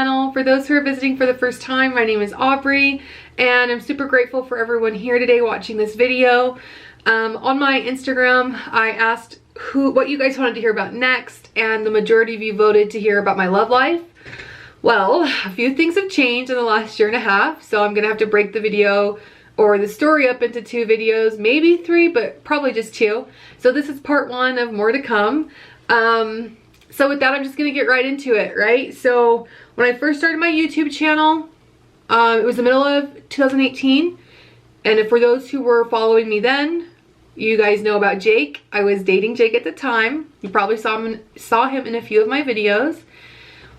channel. For those who are visiting for the first time, my name is Aubree, and I'm super grateful for everyone here today watching this video. On my Instagram, I asked what you guys wanted to hear about next, and the majority of you voted to hear about my love life. Well, a few things have changed in the last year and a half, so I'm gonna have to break the video or the story up into 2 videos, maybe 3, but probably just 2. So this is part 1 of more to come. So with that, I'm just gonna get right into it, right? So when I first started my YouTube channel, it was the middle of 2018. And for those who were following me then, you guys know about Jake. I was dating Jake at the time. You probably saw him in a few of my videos.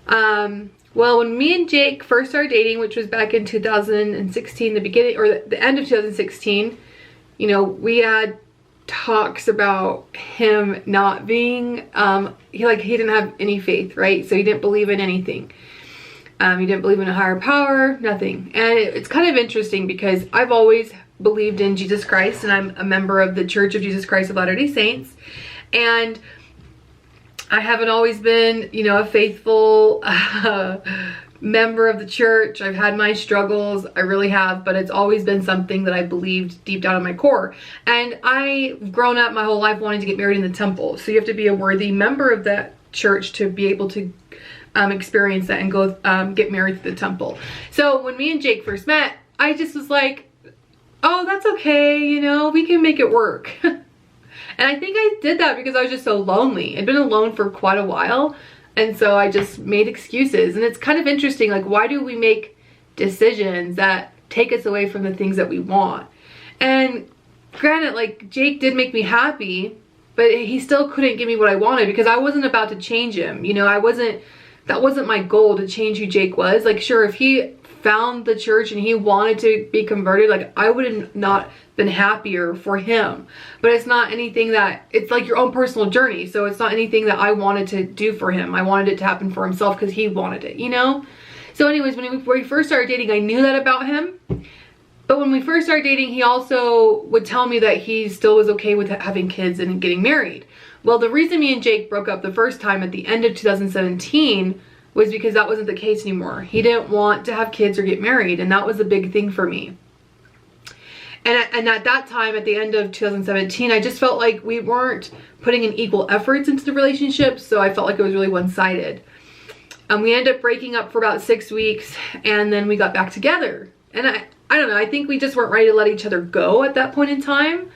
Well, when me and Jake first started dating, which was back in 2016, the beginning or the end of 2016, you know, we had talks about him not being, he didn't have any faith, right? So he didn't believe in anything. He didn't believe in a higher power, nothing. And it's kind of interesting because I've always believed in Jesus Christ, and I'm a member of the Church of Jesus Christ of Latter-day Saints. And I haven't always been, you know, a faithful member of the church. I've had my struggles, I really have, but it's always been something that I believed deep down in my core. And I've grown up my whole life wanting to get married in the temple. So you have to be a worthy member of that church to be able to experience that and go get married to the temple. So when me and Jake first met, I just was like, oh, that's okay, you know, we can make it work. And I think I did that because I was just so lonely. I'd been alone for quite a while, and so I just made excuses. And it's kind of interesting, like, why do we make decisions that take us away from the things that we want? And granted, like, Jake did make me happy, but he still couldn't give me what I wanted because I wasn't about to change him. You know, that wasn't my goal, to change who Jake was. Like, sure, if he found the church and he wanted to be converted, like, I would have not been happier for him. But it's not anything that, it's like your own personal journey, so it's not anything that I wanted to do for him. I wanted it to happen for himself because he wanted it, you know? So anyways, when we first started dating, I knew that about him. But when we first started dating, he also would tell me that he still was okay with having kids and getting married. Well, the reason me and Jake broke up the first time at the end of 2017 was because that wasn't the case anymore. He didn't want to have kids or get married, and that was a big thing for me. And at that time, at the end of 2017, I just felt like we weren't putting in equal efforts into the relationship, so I felt like it was really one-sided. We ended up breaking up for about 6 weeks, and then we got back together. And I don't know, I think we just weren't ready to let each other go at that point in time.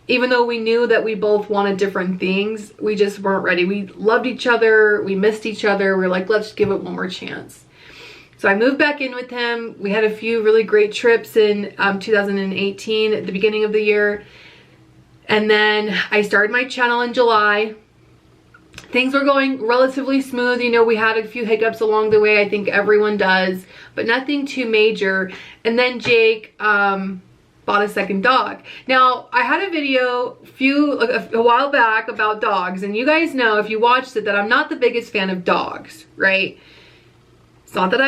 Even though we knew that we both wanted different things, we just weren't ready. We loved each other, we missed each other, we were like, let's give it one more chance. So I moved back in with him. We had a few really great trips in 2018 at the beginning of the year. And then I started my channel in July. Things were going relatively smooth. You know, we had a few hiccups along the way. I think everyone does, but nothing too major. And then Jake bought a second dog. Now, I had a video a while back about dogs, and you guys know, if you watched it, that I'm not the biggest fan of dogs, right? It's not that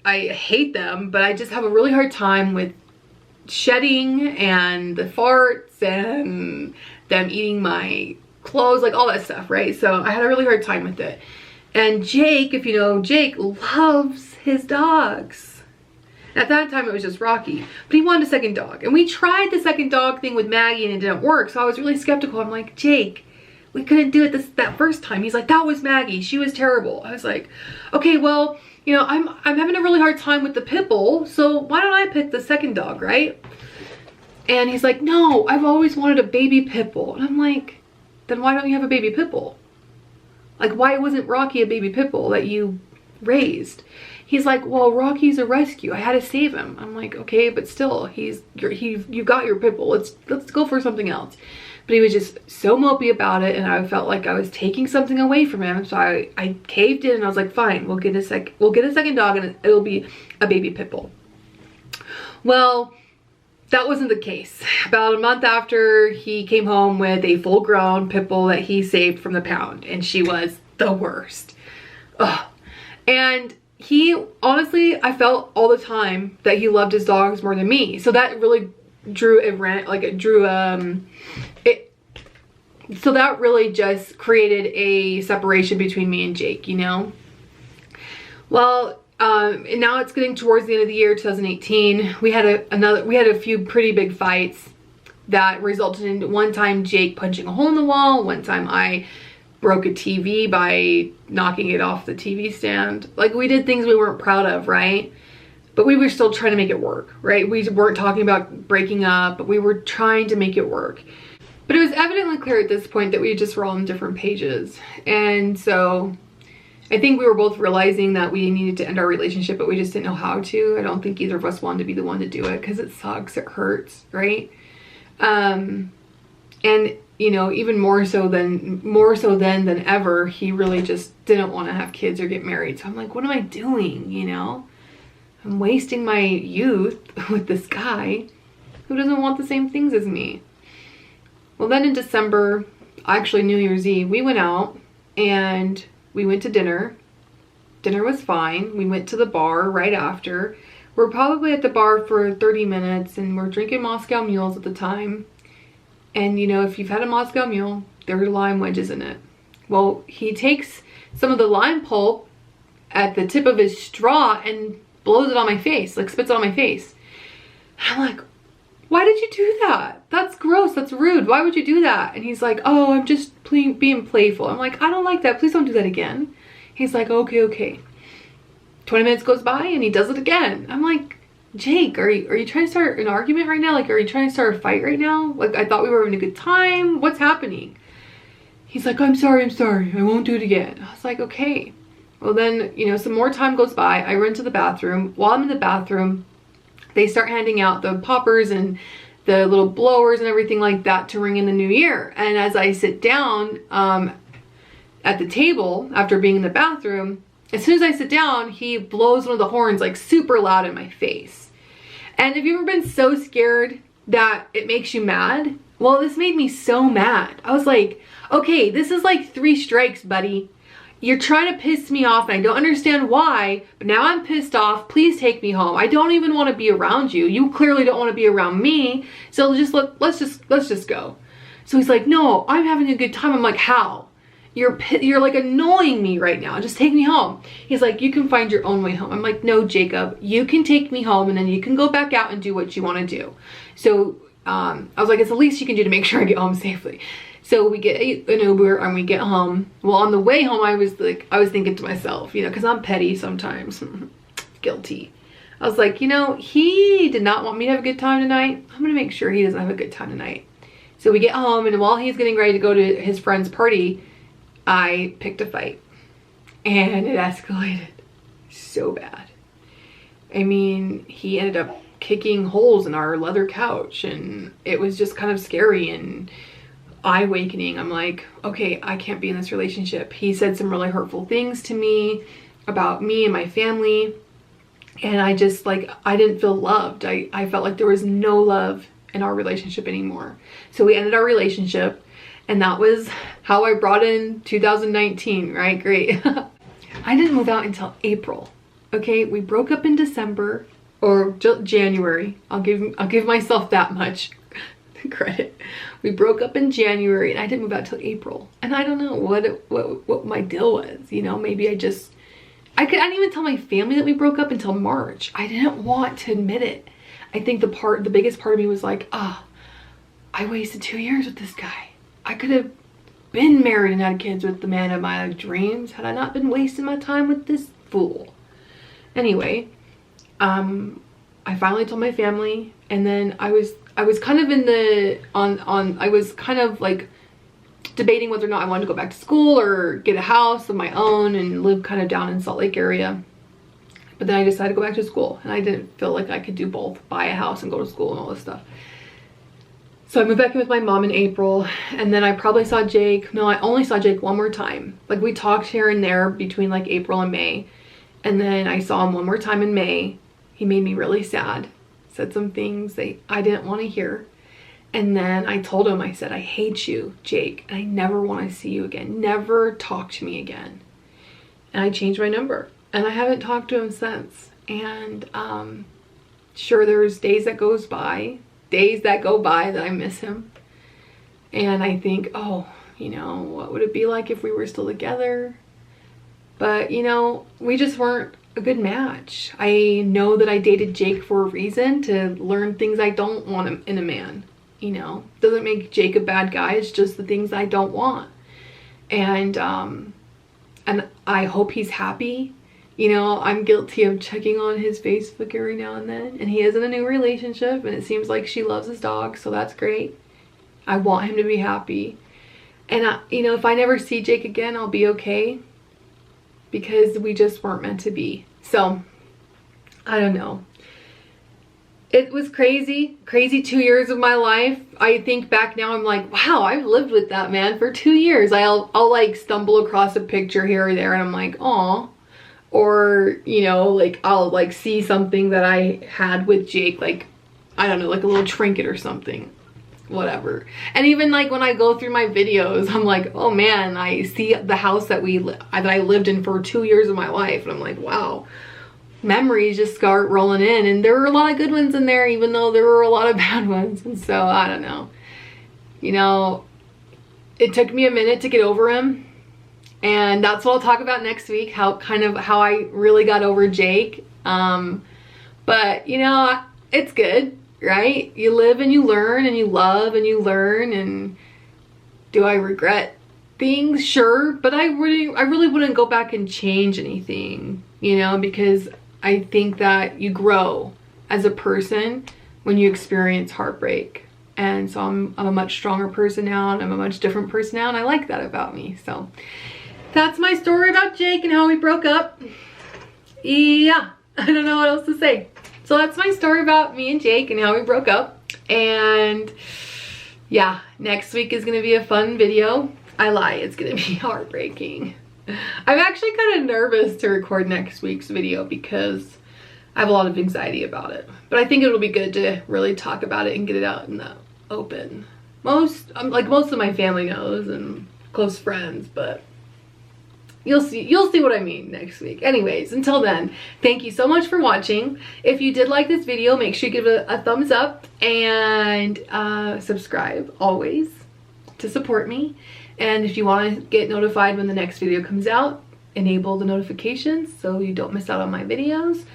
I hate them, but I just have a really hard time with shedding and the farts and them eating my clothes, like all that stuff, right? So I had a really hard time with it. And Jake, if you know, Jake loves his dogs. At that time, it was just Rocky, but he wanted a second dog. And we tried the second dog thing with Maggie and it didn't work. So I was really skeptical. I'm like, Jake, we couldn't do it that first time. He's like, that was Maggie. She was terrible. I was like, okay, well, you know, I'm having a really hard time with the pit bull, so why don't I pick the second dog, right? And he's like, no, I've always wanted a baby pit bull. And I'm like, then why don't you have a baby pit bull? Like, why wasn't Rocky a baby pit bull that you raised? He's like, well, Rocky's a rescue. I had to save him. I'm like, okay, but still, you got your pit bull. Let's go for something else. But he was just so mopey about it, and I felt like I was taking something away from him. So I caved in, and I was like, fine, we'll get a second dog, and it'll be a baby pit bull. Well, that wasn't the case. About a month after, he came home with a full-grown pit bull that he saved from the pound, and she was the worst. Ugh. And he, honestly, I felt all the time that he loved his dogs more than me. So that really so that really just created a separation between me and Jake, you know? Well, And now it's getting towards the end of the year, 2018. We had a few pretty big fights that resulted in one time Jake punching a hole in the wall. One time I broke a TV by knocking it off the TV stand. Like, we did things we weren't proud of, right? But we were still trying to make it work, right? We weren't talking about breaking up, but we were trying to make it work. But it was evidently clear at this point that we just were all on different pages. And so I think we were both realizing that we needed to end our relationship, but we just didn't know how to. I don't think either of us wanted to be the one to do it because it sucks, it hurts, right? And you know, even more so then than ever, he really just didn't want to have kids or get married. So I'm like, what am I doing, you know? I'm wasting my youth with this guy who doesn't want the same things as me. Well, then in December, actually New Year's Eve, we went out and we went to dinner. Dinner was fine. We went to the bar right after. We're probably at the bar for 30 minutes and we're drinking Moscow Mules at the time. And you know, if you've had a Moscow Mule, there are lime wedges in it. Well, he takes some of the lime pulp at the tip of his straw and blows it on my face, like spits it on my face. And I'm like, why did you do that? That's gross, that's rude. Why would you do that? And he's like, oh, I'm just being playful. I'm like, I don't like that. Please don't do that again. He's like, okay. 20 minutes goes by and he does it again. I'm like, Jake, are you trying to start an argument right now? Like, are you trying to start a fight right now? Like, I thought we were having a good time. What's happening? He's like, I'm sorry. I won't do it again. I was like, okay. Well then, you know, some more time goes by. I run to the bathroom. While I'm in the bathroom, they start handing out the poppers and the little blowers and everything like that to ring in the new year. And as I sit down at the table after being in the bathroom, as soon as I sit down, he blows one of the horns like super loud in my face. And have you ever been so scared that it makes you mad? Well, this made me so mad. I was like, okay, this is like 3 strikes, buddy. You're trying to piss me off and I don't understand why, but now I'm pissed off. Please take me home. I don't even want to be around you. You clearly don't want to be around me. So let's just go. So he's like, no, I'm having a good time. I'm like, how? You're like annoying me right now. Just take me home. He's like, you can find your own way home. I'm like, no, Jacob, you can take me home and then you can go back out and do what you want to do. So I was like, it's the least you can do to make sure I get home safely. So we get an Uber and we get home. Well, on the way home, I was thinking to myself, you know, because I'm petty sometimes. Guilty. I was like, you know, he did not want me to have a good time tonight. I'm going to make sure he doesn't have a good time tonight. So we get home and while he's getting ready to go to his friend's party, I picked a fight. And it escalated so bad. I mean, he ended up kicking holes in our leather couch and it was just kind of scary and eye-awakening. I'm like, okay, I can't be in this relationship. He said some really hurtful things to me about me and my family. And I just like, I didn't feel loved. I felt like there was no love in our relationship anymore. So we ended our relationship and that was how I brought in 2019, right? Great. I didn't move out until April. Okay, we broke up in December or January. I'll give myself that much credit. We broke up in January and I didn't move out till April. And I don't know what my deal was. You know, maybe I didn't even tell my family that we broke up until March. I didn't want to admit it. I think the biggest part of me was like, I wasted 2 years with this guy. I could have been married and had kids with the man of my dreams had I not been wasting my time with this fool. Anyway, I finally told my family and then I was kind of I was kind of like debating whether or not I wanted to go back to school or get a house of my own and live kind of down in Salt Lake area. But then I decided to go back to school and I didn't feel like I could do both, buy a house and go to school and all this stuff. So I moved back in with my mom in April and then I probably saw Jake. No, I only saw Jake one more time. Like we talked here and there between like April and May. And then I saw him one more time in May. He made me really sad. Said some things that I didn't want to hear. And then I told him, I said, I hate you, Jake, and I never want to see you again. Never talk to me again. And I changed my number. And I haven't talked to him since. And sure, there's days that go by that I miss him. And I think, oh, you know, what would it be like if we were still together? But, you know, we just weren't a good match. I know that I dated Jake for a reason, to learn things I don't want in a man, you know. Doesn't make Jake a bad guy, it's just the things I don't want. And I hope he's happy. You know, I'm guilty of checking on his Facebook every now and then, and he is in a new relationship, and it seems like she loves his dog, so that's great. I want him to be happy. And you know, if I never see Jake again, I'll be okay, because we just weren't meant to be. So I don't know. It was crazy 2 years of my life. I think back now, I'm like, wow, I've lived with that man for 2 years. I'll like stumble across a picture here or there, and I'm like, aw. Or, you know, like I'll like see something that I had with Jake, like, I don't know, like a little trinket or something, whatever. And even like when I go through my videos, I'm like, oh man, I see the house that I lived in for 2 years of my life, and I'm like, wow, memories just start rolling in. And there were a lot of good ones in there, even though there were a lot of bad ones. And so I don't know, you know, it took me a minute to get over him. And that's what I'll talk about next week, how I really got over Jake. But you know, it's good, right? You live and you learn, and you love and you learn. And do I regret things? Sure, but I really wouldn't go back and change anything, you know, because I think that you grow as a person when you experience heartbreak. And so I'm a much stronger person now, and I'm a much different person now, and I like that about me. So that's my story about Jake and how we broke up. Yeah, I don't know what else to say. So that's my story about me and Jake and how we broke up. And yeah, next week is gonna be a fun video. I lie, it's gonna be heartbreaking. I'm actually kind of nervous to record next week's video because I have a lot of anxiety about it. But I think it'll be good to really talk about it and get it out in the open. Most of my family knows and close friends, but you'll see what I mean next week. Anyways, until then, thank you so much for watching. If you did like this video, make sure you give it a thumbs up and subscribe always to support me. And if you want to get notified when the next video comes out, enable the notifications so you don't miss out on my videos.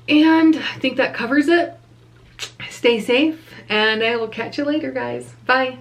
And I think that covers it. Stay safe, and I will catch you later, guys. Bye.